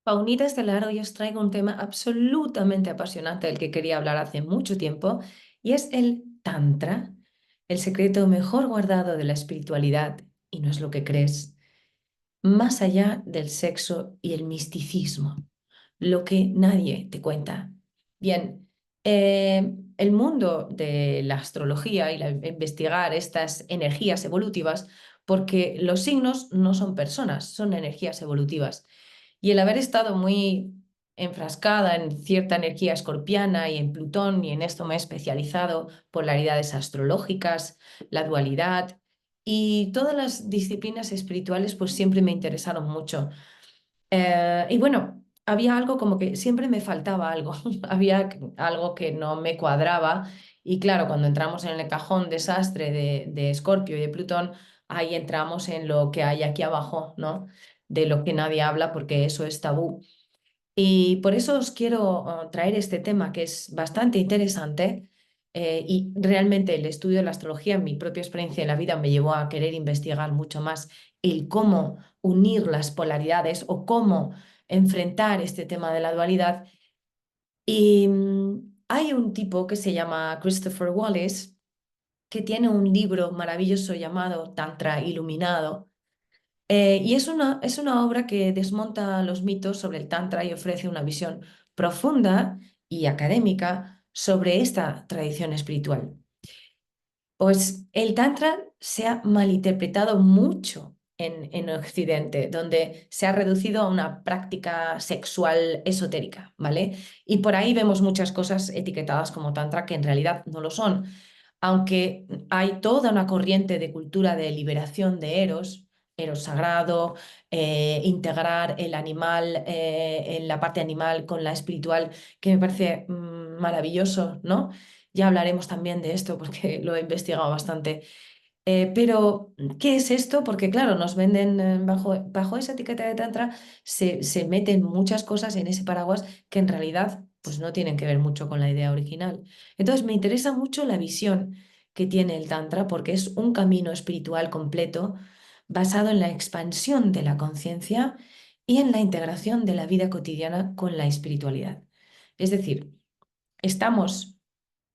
Paunita Estelar, hoy os traigo un tema absolutamente apasionante del que quería hablar hace mucho tiempo y es el Tantra, el secreto mejor guardado de la espiritualidad y no es lo que crees, más allá del sexo y el misticismo, lo que nadie te cuenta. Bien, el mundo de la astrología y investigar estas energías evolutivas, porque los signos no son personas, son energías evolutivas. Y el haber estado muy enfrascada en cierta energía escorpiana y en Plutón, y en esto me he especializado, polaridades astrológicas, la dualidad y todas las disciplinas espirituales, pues siempre me interesaron mucho. Y bueno, había algo como que siempre me faltaba algo, había algo que no me cuadraba. Y claro, cuando entramos en el cajón desastre de Escorpio y de Plutón, ahí entramos en lo que hay aquí abajo, ¿no? De lo que nadie habla porque eso es tabú. Y por eso os quiero traer este tema que es bastante interesante, y realmente el estudio de la astrología, mi propia experiencia en la vida me llevó a querer investigar mucho más el cómo unir las polaridades o cómo enfrentar este tema de la dualidad. Y hay un tipo que se llama Christopher Wallace que tiene un libro maravilloso llamado Tantra Iluminado, y es una obra que desmonta los mitos sobre el Tantra y ofrece una visión profunda y académica sobre esta tradición espiritual. Pues el Tantra se ha malinterpretado mucho en Occidente, donde se ha reducido a una práctica sexual esotérica, ¿vale? Y por ahí vemos muchas cosas etiquetadas como Tantra que en realidad no lo son, aunque hay toda una corriente de cultura de liberación de Eros, Eros sagrado, integrar el animal, en la parte animal con la espiritual, que me parece maravilloso, ¿no? Ya hablaremos también de esto porque lo he investigado bastante. Pero, ¿qué es esto? Porque, claro, nos venden bajo esa etiqueta de Tantra, se meten muchas cosas en ese paraguas que en realidad pues, no tienen que ver mucho con la idea original. Entonces, me interesa mucho la visión que tiene el Tantra porque es un camino espiritual completo basado en la expansión de la conciencia y en la integración de la vida cotidiana con la espiritualidad. Es decir, estamos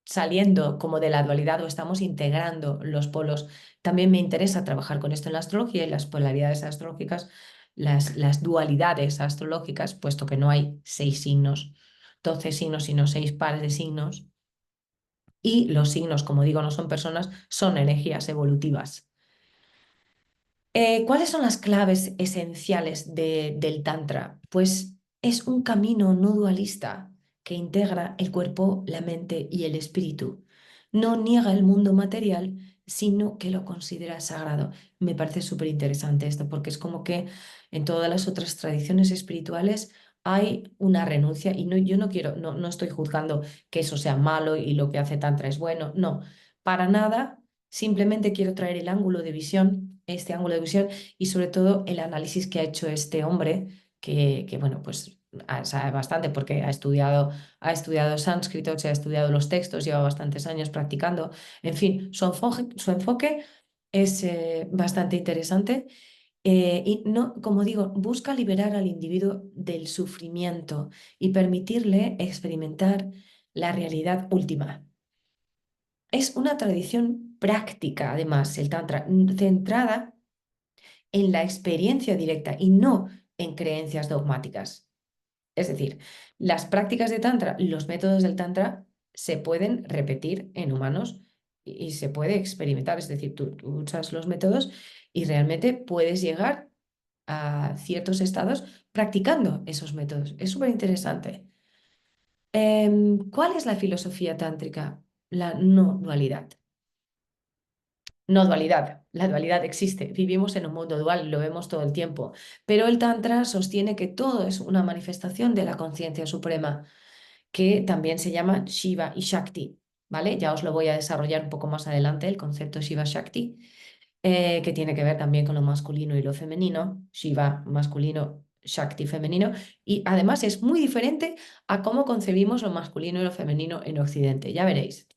saliendo como de la dualidad o estamos integrando los polos. También me interesa trabajar con esto en la astrología y las polaridades astrológicas, las dualidades astrológicas, puesto que no hay 6 signos, 12 signos, sino 6 pares de signos. Y los signos, como digo, no son personas, son energías evolutivas. ¿Cuáles son las claves esenciales del Tantra? Pues es un camino no dualista que integra el cuerpo, la mente y el espíritu. No niega el mundo material, sino que lo considera sagrado. Me parece súper interesante esto, porque es como que en todas las otras tradiciones espirituales hay una renuncia, y no, yo no quiero, no estoy juzgando que eso sea malo y lo que hace Tantra es bueno, no, para nada. Simplemente quiero traer el ángulo de visión, este ángulo de visión y sobre todo el análisis que ha hecho este hombre, bueno, pues sabe bastante porque ha estudiado sánscrito, se ha estudiado los textos, lleva bastantes años practicando. En fin, su enfoque es bastante interesante, y no, como digo, busca liberar al individuo del sufrimiento y permitirle experimentar la realidad última. Es una tradición práctica, además, el Tantra, centrada en la experiencia directa y no en creencias dogmáticas. Es decir, las prácticas de Tantra, los métodos del Tantra se pueden repetir en humanos y se puede experimentar. Es decir, tú usas los métodos y realmente puedes llegar a ciertos estados practicando esos métodos. Es súper interesante. ¿Cuál es la filosofía tántrica? La no dualidad. No dualidad, la dualidad existe, vivimos en un mundo dual, lo vemos todo el tiempo, pero el Tantra sostiene que todo es una manifestación de la conciencia suprema, que también se llama Shiva y Shakti, ¿vale? Ya os lo voy a desarrollar un poco más adelante, el concepto Shiva-Shakti, que tiene que ver también con lo masculino y lo femenino, Shiva masculino, Shakti femenino, y además es muy diferente a cómo concebimos lo masculino y lo femenino en Occidente, ya veréis.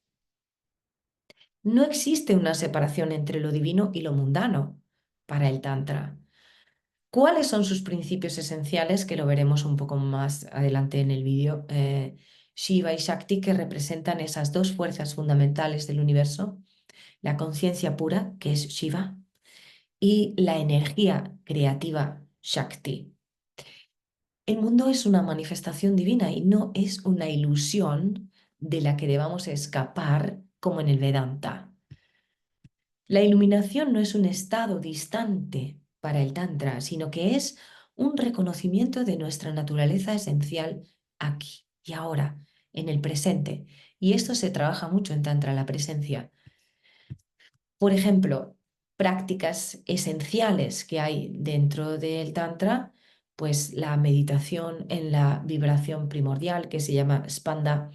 No existe una separación entre lo divino y lo mundano para el Tantra. ¿Cuáles son sus principios esenciales? Que lo veremos un poco más adelante en el vídeo. Shiva y Shakti, que representan esas dos fuerzas fundamentales del universo, la conciencia pura, que es Shiva, y la energía creativa, Shakti. El mundo es una manifestación divina y no es una ilusión de la que debamos escapar como en el Vedanta. La iluminación no es un estado distante para el Tantra, sino que es un reconocimiento de nuestra naturaleza esencial aquí y ahora, en el presente. Y esto se trabaja mucho en Tantra, la presencia. Por ejemplo, prácticas esenciales que hay dentro del Tantra, pues la meditación en la vibración primordial, que se llama Spanda,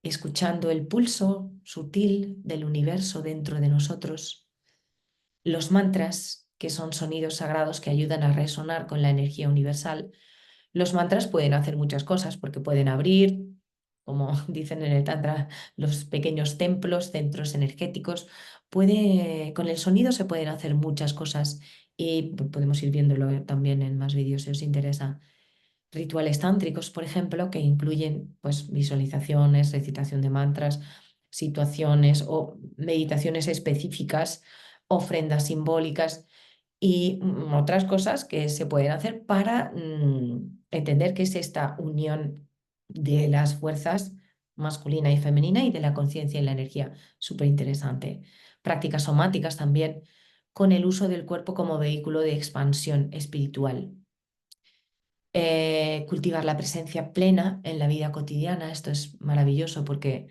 escuchando el pulso sutil del universo dentro de nosotros. Los mantras, que son sonidos sagrados que ayudan a resonar con la energía universal. Los mantras pueden hacer muchas cosas porque pueden abrir, como dicen en el Tantra, los pequeños templos, centros energéticos. Con el sonido se pueden hacer muchas cosas y podemos ir viéndolo también en más vídeos si os interesa. Rituales tántricos, por ejemplo, que incluyen pues, visualizaciones, recitación de mantras, situaciones o meditaciones específicas, ofrendas simbólicas y otras cosas que se pueden hacer para entender qué es esta unión de las fuerzas masculina y femenina y de la conciencia y la energía. Súper interesante. Prácticas somáticas también, con el uso del cuerpo como vehículo de expansión espiritual. Cultivar la presencia plena en la vida cotidiana. Esto es maravilloso porque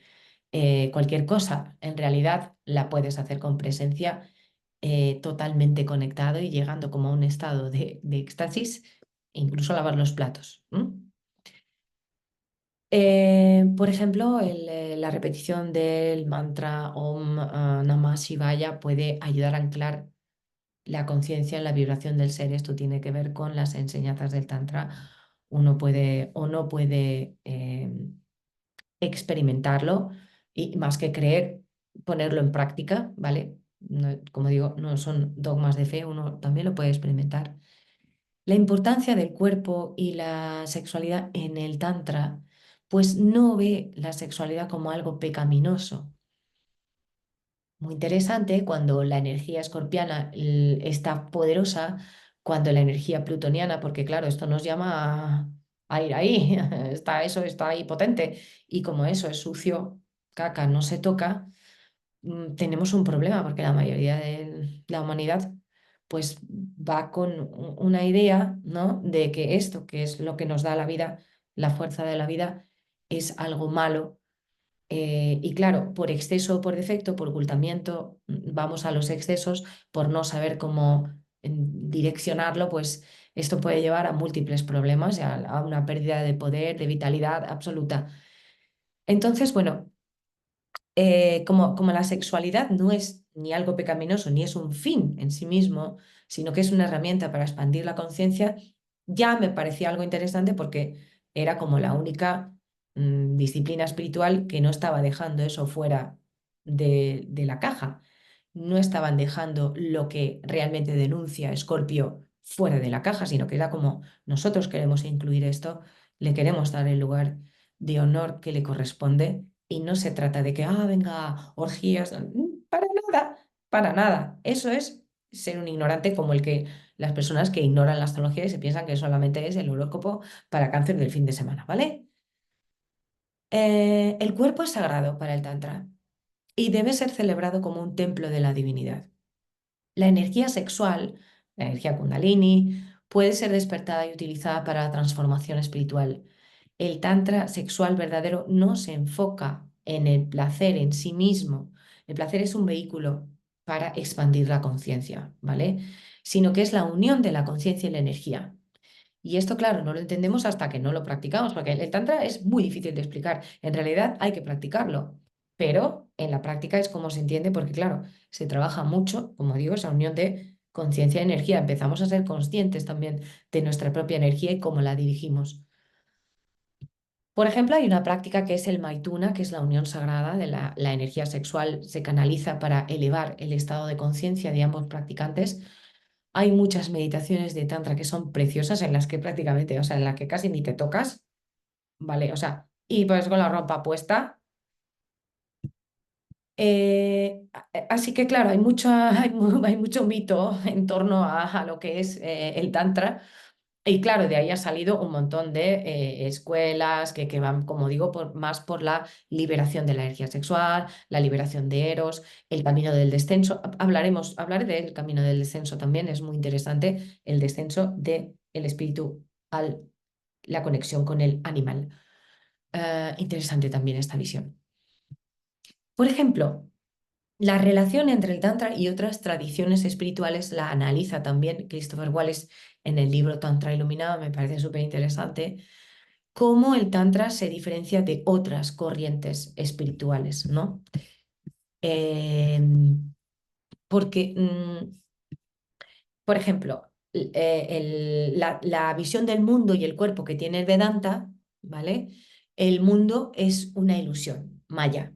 cualquier cosa en realidad la puedes hacer con presencia, totalmente conectado y llegando como a un estado de éxtasis, e incluso lavar los platos. Por ejemplo, la repetición del mantra Om Namah Shivaya puede ayudar a anclar la conciencia en la vibración del ser. Esto tiene que ver con las enseñanzas del Tantra. Uno puede o no puede experimentarlo y más que creer, ponerlo en práctica, ¿vale? Como digo, no son dogmas de fe, uno también lo puede experimentar. La importancia del cuerpo y la sexualidad en el Tantra, pues no ve la sexualidad como algo pecaminoso. Muy interesante cuando la energía escorpiana está poderosa, cuando la energía plutoniana, porque claro, esto nos llama a ir ahí, eso está ahí potente, y como eso es sucio, caca, no se toca, tenemos un problema porque la mayoría de la humanidad pues va con una idea, ¿no? De que esto, que es lo que nos da la vida, la fuerza de la vida, es algo malo. Y claro, por exceso o por defecto, por ocultamiento, vamos a los excesos, por no saber cómo direccionarlo, pues esto puede llevar a múltiples problemas y a una pérdida de poder, de vitalidad absoluta. Entonces, bueno, como la sexualidad no es ni algo pecaminoso, ni es un fin en sí mismo, sino que es una herramienta para expandir la conciencia, ya me parecía algo interesante porque era como la única disciplina espiritual que no estaba dejando eso fuera de la caja. No estaban dejando lo que realmente denuncia Escorpio fuera de la caja, sino que era como nosotros queremos incluir esto, le queremos dar el lugar de honor que le corresponde y no se trata de que, venga, orgías, para nada, para nada. Eso es ser un ignorante como las personas que ignoran la astrología y se piensan que solamente es el horóscopo para cáncer del fin de semana, ¿vale? El cuerpo es sagrado para el Tantra y debe ser celebrado como un templo de la divinidad. La energía sexual, la energía Kundalini, puede ser despertada y utilizada para la transformación espiritual. El tantra sexual verdadero no se enfoca en el placer en sí mismo. El placer es un vehículo para expandir la conciencia, ¿vale? Sino que es la unión de la conciencia y la energía. Y esto, claro, no lo entendemos hasta que no lo practicamos, porque el tantra es muy difícil de explicar. En realidad hay que practicarlo, pero en la práctica es como se entiende, porque claro, se trabaja mucho, como digo, esa unión de conciencia y energía. Empezamos a ser conscientes también de nuestra propia energía y cómo la dirigimos. Por ejemplo, hay una práctica que es el Maituna, que es la unión sagrada de la energía sexual, se canaliza para elevar el estado de conciencia de ambos practicantes Hay muchas meditaciones de Tantra que son preciosas, en las que prácticamente, o sea, en las que casi ni te tocas, ¿vale? O sea, y pues con la ropa puesta. Así que claro, hay hay mucho mito en torno a lo que es el Tantra. Y claro, de ahí ha salido un montón de escuelas que van, como digo, más por la liberación de la energía sexual, la liberación de Eros, el camino del descenso. Hablaré del camino del descenso también, es muy interesante el descenso del espíritu a la conexión con el animal. Interesante también esta visión. Por ejemplo, la relación entre el Tantra y otras tradiciones espirituales la analiza también Christopher Wallace en el libro Tantra Iluminado, me parece súper interesante, cómo el Tantra se diferencia de otras corrientes espirituales, ¿no? Porque, por ejemplo, la visión del mundo y el cuerpo que tiene el Vedanta, ¿vale? El mundo es una ilusión, maya,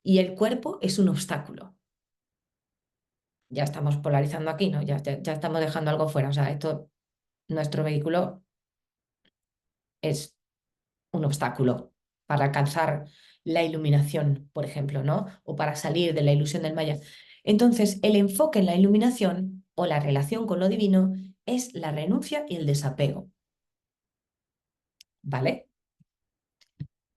y el cuerpo es un obstáculo. Ya estamos polarizando aquí, ¿no? Ya estamos dejando algo fuera. O sea, nuestro vehículo es un obstáculo para alcanzar la iluminación, por ejemplo, ¿no? O para salir de la ilusión del Maya. Entonces, el enfoque en la iluminación o la relación con lo divino es la renuncia y el desapego, ¿vale?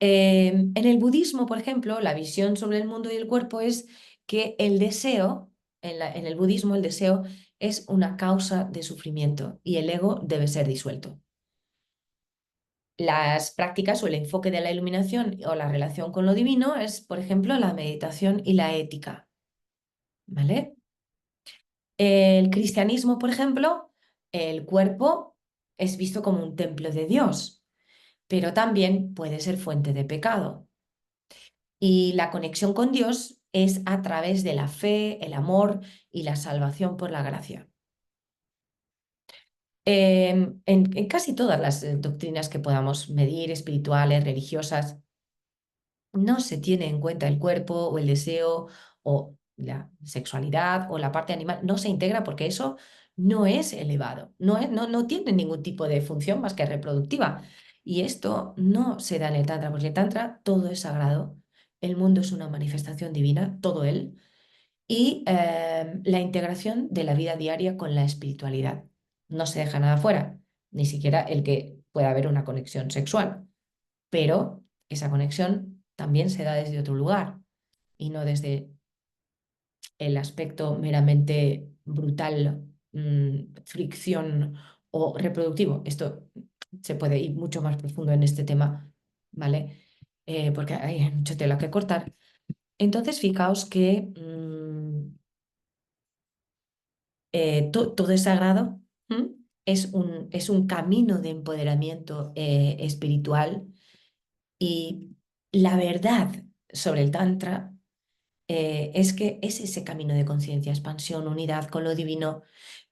En el budismo, por ejemplo, la visión sobre el mundo y el cuerpo es que el deseo, en el budismo, el deseo es una causa de sufrimiento y el ego debe ser disuelto. Las prácticas o el enfoque de la iluminación o la relación con lo divino es, por ejemplo, la meditación y la ética, ¿vale? El cristianismo, por ejemplo, el cuerpo es visto como un templo de Dios, pero también puede ser fuente de pecado. Y la conexión con Dios es a través de la fe, el amor y la salvación por la gracia. En casi todas las doctrinas que podamos medir, espirituales, religiosas, no se tiene en cuenta el cuerpo o el deseo o la sexualidad o la parte animal, no se integra porque eso no es elevado, no tiene ningún tipo de función más que reproductiva. Y esto no se da en el Tantra, porque el Tantra todo es sagrado, el mundo es una manifestación divina, todo él, y la integración de la vida diaria con la espiritualidad. No se deja nada fuera, ni siquiera el que pueda haber una conexión sexual, pero esa conexión también se da desde otro lugar y no desde el aspecto meramente brutal, fricción o reproductivo. Esto se puede ir mucho más profundo en este tema, ¿vale? Porque hay mucha tela que cortar. Entonces, fijaos que todo es sagrado, ¿m? Es un camino de empoderamiento espiritual y la verdad sobre el Tantra es que es ese camino de conciencia, expansión, unidad con lo divino.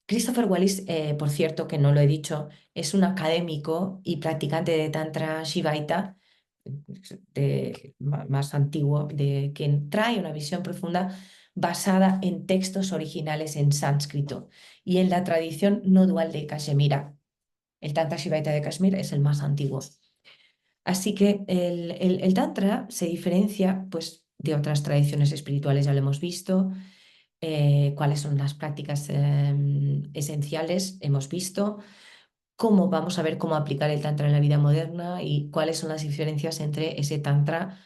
Christopher Wallis, por cierto, que no lo he dicho, es un académico y practicante de Tantra Shivaita, más antiguo, de quien trae una visión profunda basada en textos originales en sánscrito y en la tradición no dual de Cachemira. El Tantra Shivaita de Kashmir es el más antiguo. Así que el Tantra se diferencia pues, de otras tradiciones espirituales, ya lo hemos visto, cuáles son las prácticas esenciales, hemos visto, cómo vamos a ver cómo aplicar el Tantra en la vida moderna y cuáles son las diferencias entre ese Tantra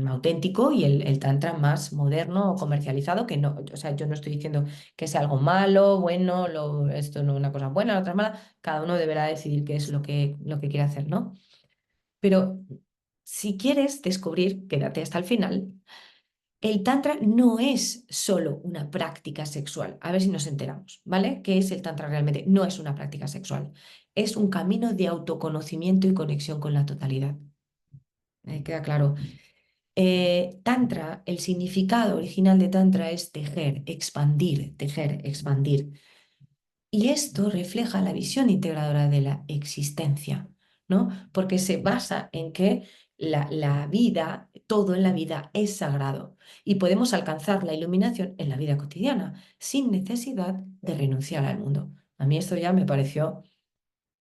auténtico y el Tantra más moderno o comercializado, que no, o sea, yo no estoy diciendo que sea algo malo, bueno, esto no es una cosa buena, la otra es mala, cada uno deberá decidir qué es lo que quiere hacer, ¿no? Pero si quieres descubrir, quédate hasta el final, el Tantra no es solo una práctica sexual. A ver si nos enteramos, ¿vale? ¿Qué es el Tantra realmente? No es una práctica sexual. Es un camino de autoconocimiento y conexión con la totalidad. Queda claro. Tantra, el significado original de Tantra es tejer, expandir. Y esto refleja la visión integradora de la existencia, ¿no? Porque se basa en que la vida todo en la vida es sagrado y podemos alcanzar la iluminación en la vida cotidiana sin necesidad de renunciar al mundo. A mí esto ya me pareció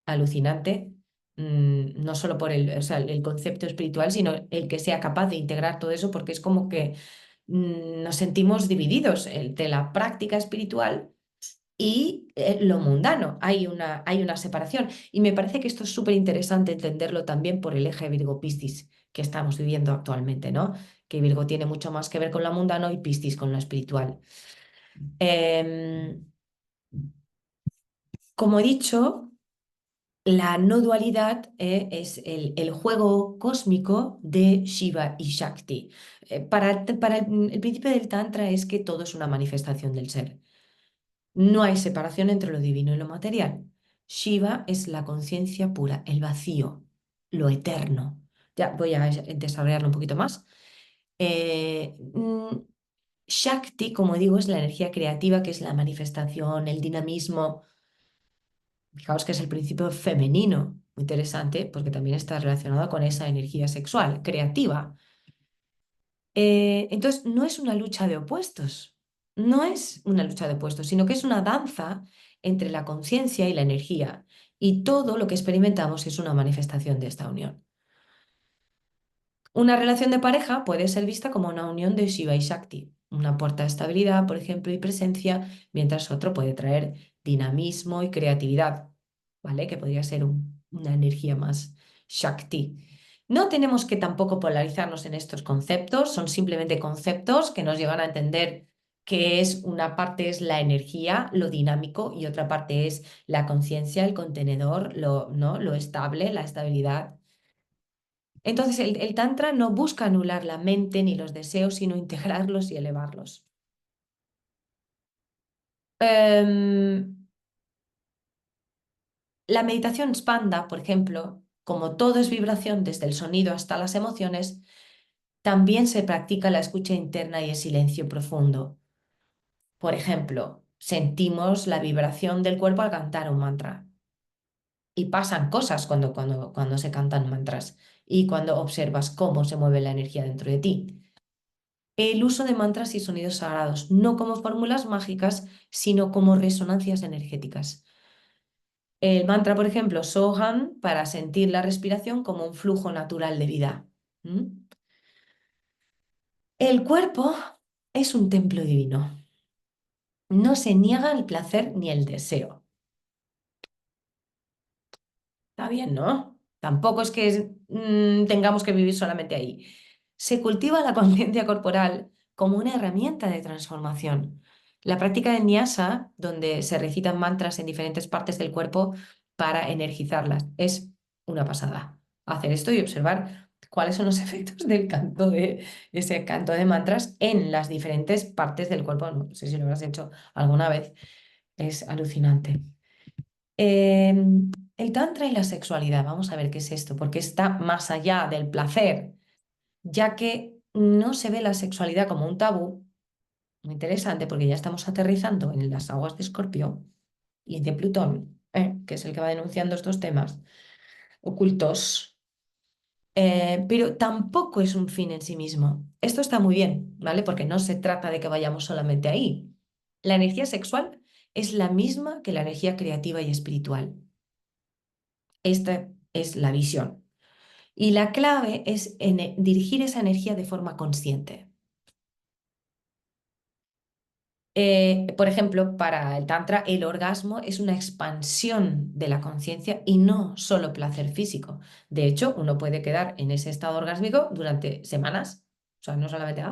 alucinante, no solo por o sea, el concepto espiritual, sino el que sea capaz de integrar todo eso, porque es como que nos sentimos divididos entre la práctica espiritual y lo mundano. Hay una separación. Y me parece que esto es súper interesante entenderlo también por el eje Virgo-Piscis que estamos viviendo actualmente, ¿no? Que Virgo tiene mucho más que ver con lo mundano y Piscis con lo espiritual. Em, Como he dicho, la no dualidad es el juego cósmico de Shiva y Shakti. Para el principio del Tantra es que todo es una manifestación del ser. No hay separación entre lo divino y lo material. Shiva es la conciencia pura, el vacío, lo eterno. Ya voy a desarrollarlo un poquito más. Eh, mm, Shakti, como digo, es la energía creativa, que es la manifestación, el dinamismo. Fijaos que es el principio femenino, muy interesante, porque también está relacionado con esa energía sexual, creativa. Entonces, no es una lucha de opuestos, no es una lucha de opuestos, sino que es una danza entre la conciencia y la energía. Y todo lo que experimentamos es una manifestación de esta unión. Una relación de pareja puede ser vista como una unión de Shiva y Shakti. Una aporta estabilidad, por ejemplo, y presencia, mientras otro puede traer dinamismo y creatividad, ¿vale? Que podría ser una energía más Shakti. No tenemos que tampoco polarizarnos en estos conceptos, son simplemente conceptos que nos llevan a entender que es una parte es la energía, lo dinámico, y otra parte es la conciencia, el contenedor, ¿no? Lo estable, la estabilidad. Entonces, el Tantra no busca anular la mente ni los deseos, sino integrarlos y elevarlos. Em, la meditación Spanda, por ejemplo, como todo es vibración desde el sonido hasta las emociones, también se practica la escucha interna y el silencio profundo. Por ejemplo, sentimos la vibración del cuerpo al cantar un mantra. Y pasan cosas cuando se cantan mantras y cuando observas cómo se mueve la energía dentro de ti. El uso de mantras y sonidos sagrados, no como fórmulas mágicas, sino como resonancias energéticas. El mantra, por ejemplo, Soham, para sentir la respiración como un flujo natural de vida. ¿Mm? El cuerpo es un templo divino. No se niega el placer ni el deseo. Está bien, ¿no? Tampoco es que tengamos que vivir solamente ahí. Se cultiva la conciencia corporal como una herramienta de transformación. La práctica de Nyasa, donde se recitan mantras en diferentes partes del cuerpo para energizarlas, es una pasada. Hacer esto y observar cuáles son los efectos del canto de ese canto de mantras en las diferentes partes del cuerpo. No sé si lo habrás hecho alguna vez. Es alucinante. El tantra y la sexualidad, vamos a ver qué es esto, porque está más allá del placer, ya que no se ve la sexualidad como un tabú. Muy interesante, porque ya estamos aterrizando en las aguas de Escorpio y de Plutón, que es el que va denunciando estos temas ocultos. Pero tampoco es un fin en sí mismo. Esto está muy bien, ¿vale? Porque no se trata de que vayamos solamente ahí. La energía sexual es la misma que la energía creativa y espiritual. Esta es la visión. Y la clave es dirigir esa energía de forma consciente. Por ejemplo, para el Tantra, el orgasmo es una expansión de la conciencia y no solo placer físico. De hecho, uno puede quedar en ese estado orgásmico durante semanas. O sea, no solamente,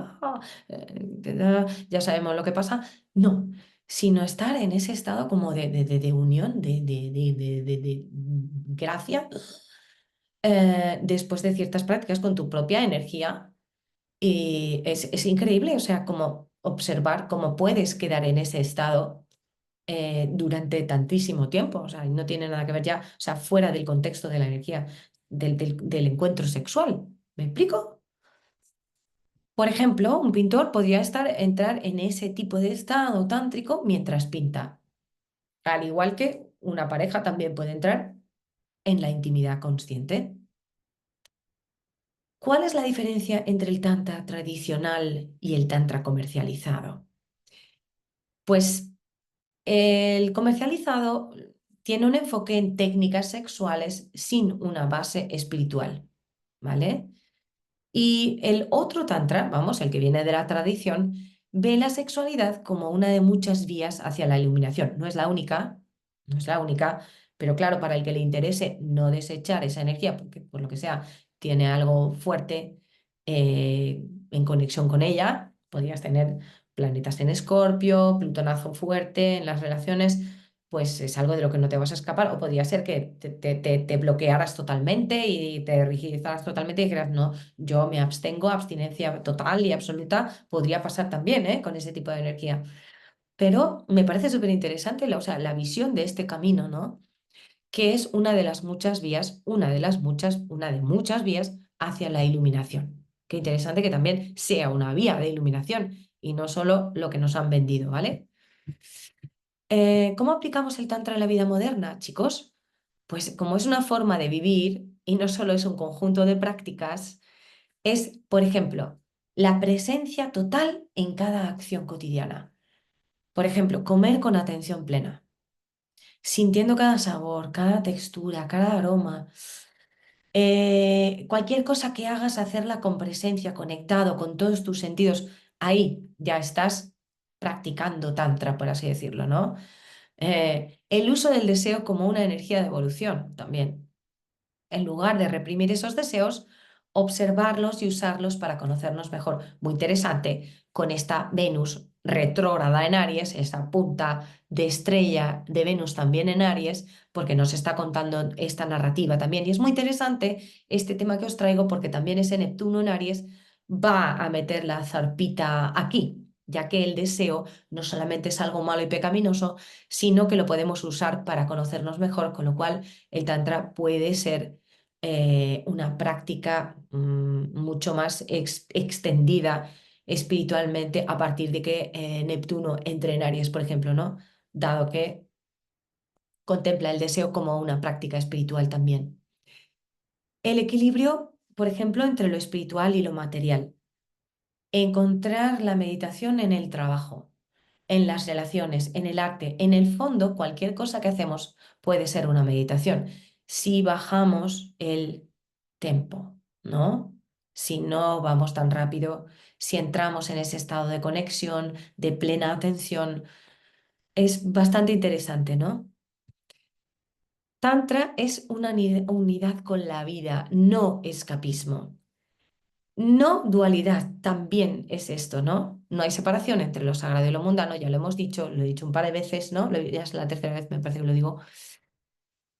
ya sabemos lo que pasa. No, sino estar en ese estado como de unión, de gracia, después de ciertas prácticas con tu propia energía. Y es increíble, o sea, como observar cómo puedes quedar en ese estado durante tantísimo tiempo. O sea, no tiene nada que ver ya, o sea, fuera del contexto de la energía del encuentro sexual. ¿Me explico? Por ejemplo, un pintor podría entrar en ese tipo de estado tántrico mientras pinta, al igual que una pareja también puede entrar en la intimidad consciente. ¿Cuál es la diferencia entre el tantra tradicional y el tantra comercializado? Pues el comercializado tiene un enfoque en técnicas sexuales sin una base espiritual, ¿vale? Y el otro tantra, vamos, el que viene de la tradición, ve la sexualidad como una de muchas vías hacia la iluminación. No es la única, no es la única, pero claro, para el que le interese no desechar esa energía, porque por lo que sea tiene algo fuerte en conexión con ella, podrías tener planetas en Escorpio, Plutonazo fuerte en las relaciones, pues es algo de lo que no te vas a escapar, o podría ser que te bloquearas totalmente y te rigidizaras totalmente y dijeras, no, yo me abstengo, abstinencia total y absoluta, podría pasar también, con ese tipo de energía. Pero me parece súper interesante o sea, la visión de este camino, ¿no? Que es una de las muchas vías, una de muchas vías hacia la iluminación. Qué interesante que también sea una vía de iluminación y no solo lo que nos han vendido, ¿vale? ¿Cómo aplicamos el Tantra en la vida moderna, chicos? Pues como es una forma de vivir y no solo es un conjunto de prácticas, es, por ejemplo, la presencia total en cada acción cotidiana. Por ejemplo, comer con atención plena, sintiendo cada sabor, cada textura, cada aroma. Cualquier cosa que hagas, hacerla con presencia, conectado con todos tus sentidos. Ahí ya estás practicando Tantra, por así decirlo, ¿no? El uso del deseo como una energía de evolución también. En lugar de reprimir esos deseos, observarlos y usarlos para conocernos mejor. Muy interesante con esta Venus retrógrada en Aries, esa punta de estrella de Venus también en Aries, porque nos está contando esta narrativa también. Y es muy interesante este tema que os traigo porque también ese Neptuno en Aries va a meter la zarpita aquí, ya que el deseo no solamente es algo malo y pecaminoso, sino que lo podemos usar para conocernos mejor, con lo cual el Tantra puede ser una práctica mucho más extendida espiritualmente a partir de que Neptuno entre en Aries, por ejemplo, ¿no? Dado que contempla el deseo como una práctica espiritual también. El equilibrio, por ejemplo, entre lo espiritual y lo material. Encontrar la meditación en el trabajo, en las relaciones, en el arte, en el fondo, cualquier cosa que hacemos puede ser una meditación. Si bajamos el tempo, ¿no? Si no vamos tan rápido, si entramos en ese estado de conexión, de plena atención, es bastante interesante, ¿no? Tantra es una unidad con la vida, no escapismo. No dualidad, también es esto, ¿no? No hay separación entre lo sagrado y lo mundano, ya lo hemos dicho, lo he dicho un par de veces, ¿no? Ya es la tercera vez, me parece que lo digo.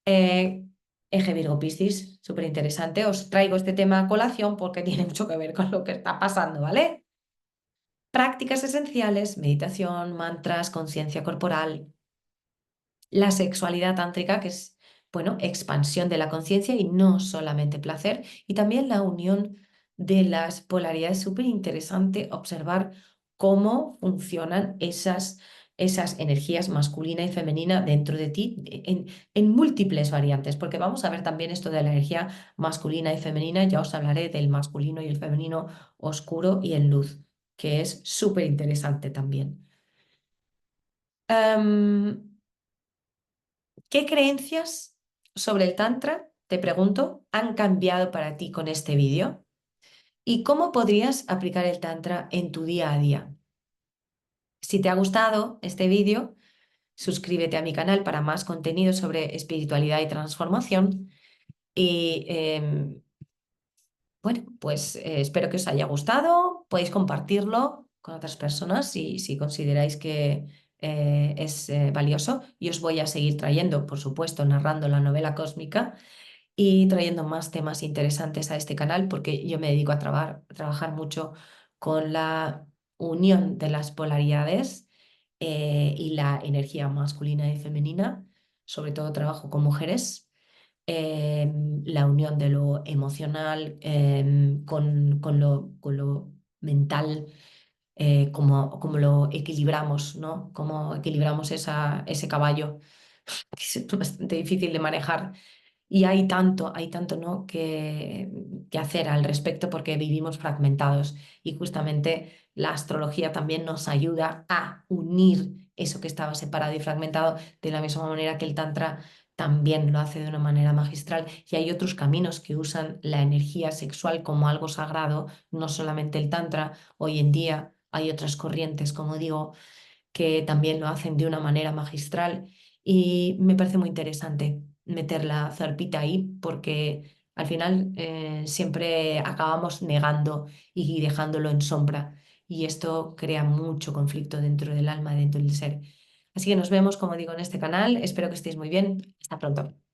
Eh, Eje Virgo Piscis, súper interesante. Os traigo este tema a colación porque tiene mucho que ver con lo que está pasando, ¿vale? Prácticas esenciales, meditación, mantras, conciencia corporal, la sexualidad tántrica, que es, bueno, expansión de la conciencia y no solamente placer, y también la unión de las polaridades. Súper interesante observar cómo funcionan esas energías masculina y femenina dentro de ti en múltiples variantes, porque vamos a ver también esto de la energía masculina y femenina, ya os hablaré del masculino y el femenino oscuro y en luz, que es súper interesante también. Em, ¿Qué creencias sobre el Tantra, te pregunto, han cambiado para ti con este vídeo? ¿Y cómo podrías aplicar el Tantra en tu día a día? Si te ha gustado este vídeo, suscríbete a mi canal para más contenido sobre espiritualidad y transformación. Y bueno, pues espero que os haya gustado. Podéis compartirlo con otras personas si consideráis que es valioso. Y os voy a seguir trayendo, por supuesto, narrando la novela cósmica y trayendo más temas interesantes a este canal porque yo me dedico a trabajar mucho con la unión de las polaridades y la energía masculina y femenina. Sobre todo trabajo con mujeres, la unión de lo emocional con lo mental, cómo lo equilibramos, ¿no? Cómo equilibramos ese caballo, que es bastante difícil de manejar Y hay tanto, ¿no? que hacer al respecto porque vivimos fragmentados y justamente la astrología también nos ayuda a unir eso que estaba separado y fragmentado de la misma manera que el Tantra también lo hace de una manera magistral. Y hay otros caminos que usan la energía sexual como algo sagrado, no solamente el Tantra. Hoy en día hay otras corrientes, como digo, que también lo hacen de una manera magistral y me parece muy interesante meter la zarpita ahí porque al final siempre acabamos negando y dejándolo en sombra y esto crea mucho conflicto dentro del alma, dentro del ser. Así que nos vemos, como digo, en este canal. Espero que estéis muy bien. Hasta pronto.